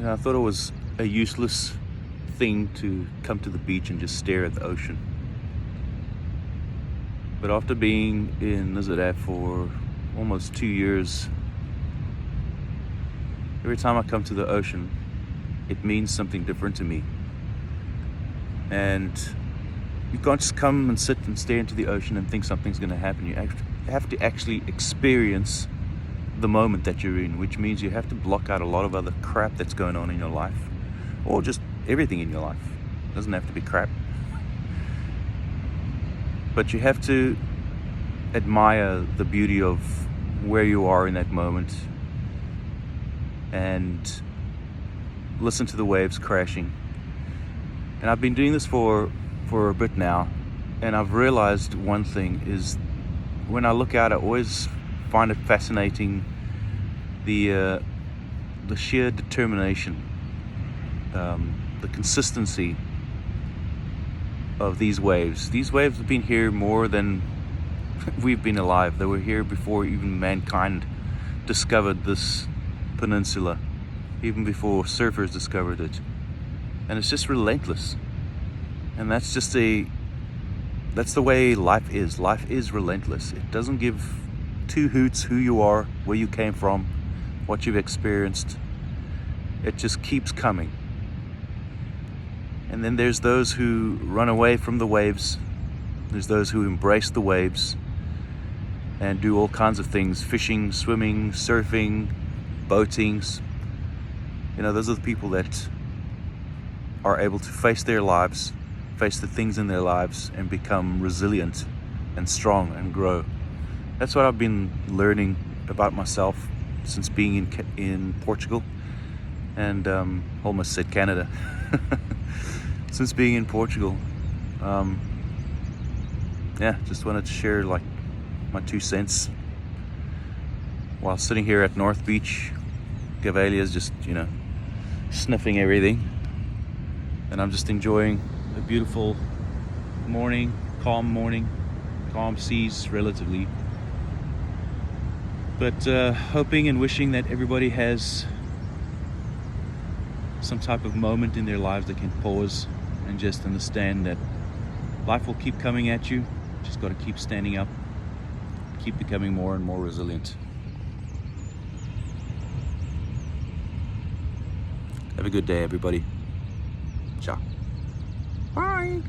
I thought it was a useless thing to come to the beach and just stare at the ocean. But after being in Lizard for almost 2 years, every time I come to the ocean, it means something different to me. And you can't just come and sit and stare into the ocean and think something's going to happen. You have to actually experience the moment that you're in, which means you have to block out a lot of other crap that's going on in your life, or just everything in your life. It doesn't have to be crap. But you have to admire the beauty of where you are in that moment and listen to the waves crashing. And I've been doing this for a bit now, and I've realized one thing is when I look out, I always find it fascinating the sheer determination, the consistency of these waves. These waves have been here more than we've been alive. They were here before even mankind discovered this peninsula, even before surfers discovered it. And it's just relentless. And that's the way life is. Life is relentless. It doesn't give two hoots who you are, where you came from, what you've experienced. It just keeps coming. And then there's those who run away from the waves. There's those who embrace the waves and do all kinds of things: fishing, swimming, surfing, boating. Those are the people that are able to face their lives, face the things in their lives, and become resilient and strong and grow. That's what I've been learning about myself since being in Portugal, and almost said Canada. Since being in Portugal, just wanted to share my 2 cents while sitting here at North Beach. Gavelia's just sniffing everything, and I'm just enjoying a beautiful morning, calm seas relatively, but hoping and wishing that everybody has some type of moment in their lives that can pause and just understand that life will keep coming at you. Just got to keep standing up, keep becoming more and more resilient. Have a good day, everybody. Ciao. Bye.